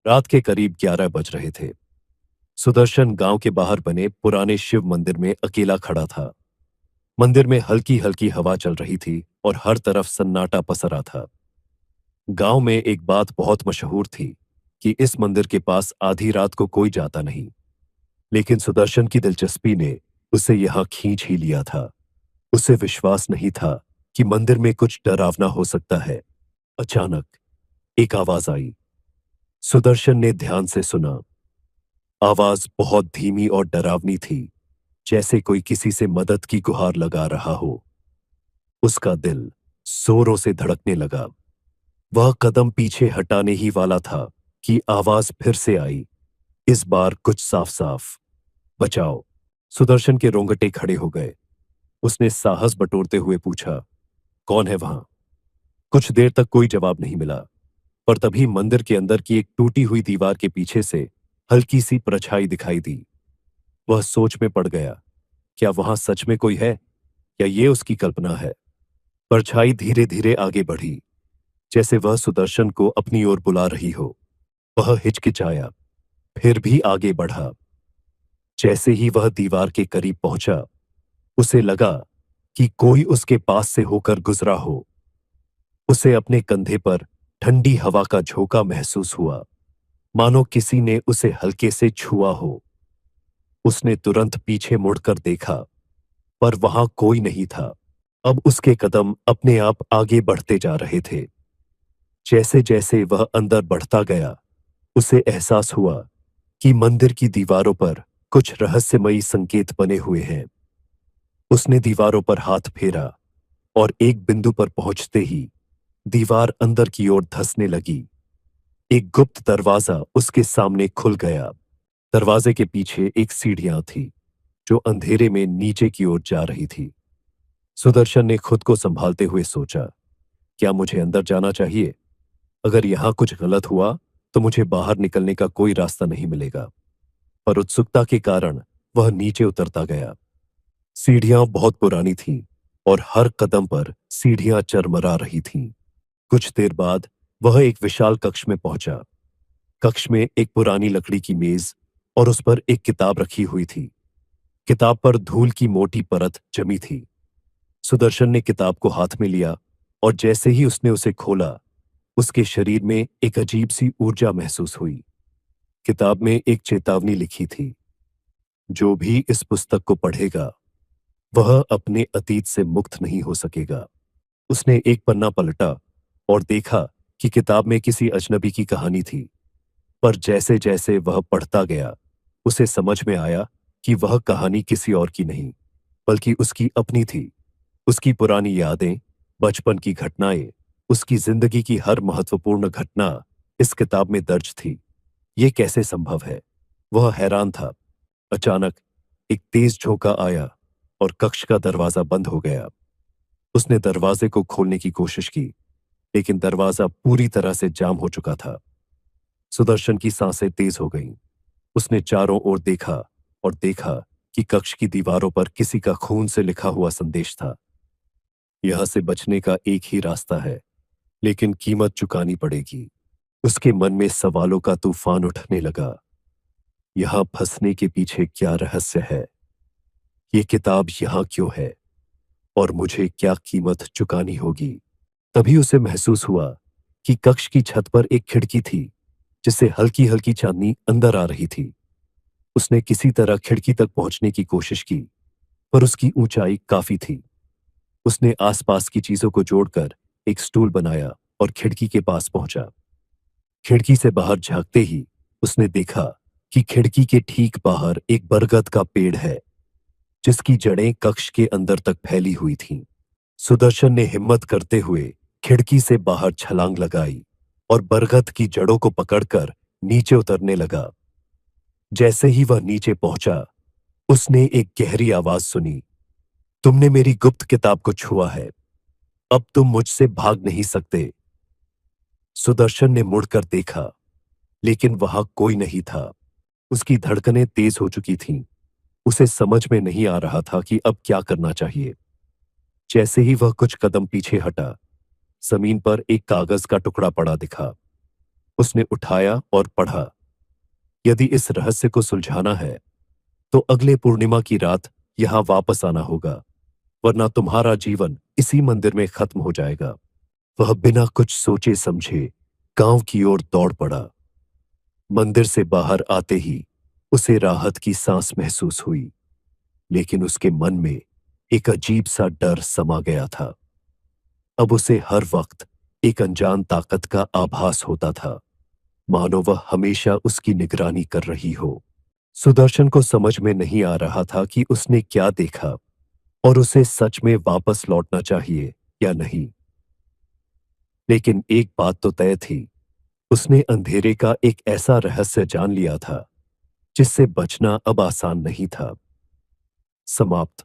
रात के करीब 11 बज रहे थे। सुदर्शन गांव के बाहर बने पुराने शिव मंदिर में अकेला खड़ा था। मंदिर में हल्की हल्की हवा चल रही थी और हर तरफ सन्नाटा पसरा था। गांव में एक बात बहुत मशहूर थी कि इस मंदिर के पास आधी रात को कोई जाता नहीं। लेकिन सुदर्शन की दिलचस्पी ने उसे यहां खींच ही लिया था। उसे विश्वास नहीं था कि मंदिर में कुछ डरावना हो सकता है। अचानक एक आवाज आई। सुदर्शन ने ध्यान से सुना। आवाज बहुत धीमी और डरावनी थी, जैसे कोई किसी से मदद की गुहार लगा रहा हो। उसका दिल जोरों से धड़कने लगा। वह कदम पीछे हटाने ही वाला था कि आवाज फिर से आई, इस बार कुछ साफ साफ, बचाओ। सुदर्शन के रोंगटे खड़े हो गए। उसने साहस बटोरते हुए पूछा, कौन है वहां? कुछ देर तक कोई जवाब नहीं मिला, पर तभी मंदिर के अंदर की एक टूटी हुई दीवार के पीछे से हल्की सी परछाई दिखाई दी। वह सोच में पड़ गया, क्या वहां सच में कोई है या ये उसकी कल्पना है? परछाई धीरे धीरे आगे बढ़ी, जैसे वह सुदर्शन को अपनी ओर बुला रही हो। वह हिचकिचाया, फिर भी आगे बढ़ा। जैसे ही वह दीवार के करीब पहुंचा, उसे लगा कि कोई उसके पास से होकर गुजरा हो। उसे अपने कंधे पर ठंडी हवा का झोंका महसूस हुआ, मानो किसी ने उसे हल्के से छुआ हो। उसने तुरंत पीछे मुड़कर देखा, पर वहां कोई नहीं था। अब उसके कदम अपने आप आगे बढ़ते जा रहे थे। जैसे जैसे वह अंदर बढ़ता गया, उसे एहसास हुआ कि मंदिर की दीवारों पर कुछ रहस्यमयी संकेत बने हुए हैं। उसने दीवारों पर हाथ फेरा और एक बिंदु पर पहुंचते ही दीवार अंदर की ओर धंसने लगी। एक गुप्त दरवाजा उसके सामने खुल गया। दरवाजे के पीछे एक सीढ़ियां थी, जो अंधेरे में नीचे की ओर जा रही थी। सुदर्शन ने खुद को संभालते हुए सोचा, क्या मुझे अंदर जाना चाहिए? अगर यहां कुछ गलत हुआ तो मुझे बाहर निकलने का कोई रास्ता नहीं मिलेगा। पर उत्सुकता के कारण वह नीचे उतरता गया। सीढ़ियां बहुत पुरानी थीं और हर कदम पर सीढ़ियां चरमरा रही थीं। कुछ देर बाद वह एक विशाल कक्ष में पहुंचा। कक्ष में एक पुरानी लकड़ी की मेज और उस पर एक किताब रखी हुई थी। किताब पर धूल की मोटी परत जमी थी। सुदर्शन ने किताब को हाथ में लिया और जैसे ही उसने उसे खोला, उसके शरीर में एक अजीब सी ऊर्जा महसूस हुई। किताब में एक चेतावनी लिखी थी, जो भी इस पुस्तक को पढ़ेगा वह अपने अतीत से मुक्त नहीं हो सकेगा। उसने एक पन्ना पलटा और देखा कि किताब में किसी अजनबी की कहानी थी। पर जैसे जैसे वह पढ़ता गया, उसे समझ में आया कि वह कहानी किसी और की नहीं, बल्कि उसकी अपनी थी। उसकी पुरानी यादें, बचपन की घटनाएं, उसकी जिंदगी की हर महत्वपूर्ण घटना इस किताब में दर्ज थी। ये कैसे संभव है? वह हैरान था। अचानक एक तेज झोंका आया और कक्ष का दरवाजा बंद हो गया। उसने दरवाजे को खोलने की कोशिश की, लेकिन दरवाजा पूरी तरह से जाम हो चुका था। सुदर्शन की सांसें तेज हो गईं। उसने चारों ओर देखा और देखा कि कक्ष की दीवारों पर किसी का खून से लिखा हुआ संदेश था। यहां से बचने का एक ही रास्ता है, लेकिन कीमत चुकानी पड़ेगी। उसके मन में सवालों का तूफान उठने लगा। यहां फंसने के पीछे क्या रहस्य है? ये किताब यहां क्यों है? और मुझे क्या कीमत चुकानी होगी? तभी उसे महसूस हुआ कि कक्ष की छत पर एक खिड़की थी, जिससे हल्की हल्की चांदनी अंदर आ रही थी। उसने किसी तरह खिड़की तक पहुंचने की कोशिश की, पर उसकी ऊंचाई काफी थी। उसने आसपास की चीजों को जोड़कर एक स्टूल बनाया और खिड़की के पास पहुंचा। खिड़की से बाहर झांकते ही उसने देखा कि खिड़की के ठीक बाहर एक बरगद का पेड़ है, जिसकी जड़ें कक्ष के अंदर तक फैली हुई थीं। सुदर्शन ने हिम्मत करते हुए खिड़की से बाहर छलांग लगाई और बरगद की जड़ों को पकड़कर नीचे उतरने लगा। जैसे ही वह नीचे पहुंचा, उसने एक गहरी आवाज सुनी, तुमने मेरी गुप्त किताब को छुआ है, अब तुम मुझसे भाग नहीं सकते। सुदर्शन ने मुड़कर देखा, लेकिन वहां कोई नहीं था। उसकी धड़कनें तेज हो चुकी थीं। उसे समझ में नहीं आ रहा था कि अब क्या करना चाहिए। जैसे ही वह कुछ कदम पीछे हटा, जमीन पर एक कागज का टुकड़ा पड़ा दिखा। उसने उठाया और पढ़ा। यदि इस रहस्य को सुलझाना है तो अगले पूर्णिमा की रात यहां वापस आना होगा, वरना तुम्हारा जीवन इसी मंदिर में खत्म हो जाएगा। वह बिना कुछ सोचे समझे गांव की ओर दौड़ पड़ा। मंदिर से बाहर आते ही उसे राहत की सांस महसूस हुई, लेकिन उसके मन में एक अजीब सा डर समा गया था। अब उसे हर वक्त एक अनजान ताकत का आभास होता था, मानो वह हमेशा उसकी निगरानी कर रही हो। सुदर्शन को समझ में नहीं आ रहा था कि उसने क्या देखा और उसे सच में वापस लौटना चाहिए या नहीं। लेकिन एक बात तो तय थी, उसने अंधेरे का एक ऐसा रहस्य जान लिया था जिससे बचना अब आसान नहीं था। समाप्त।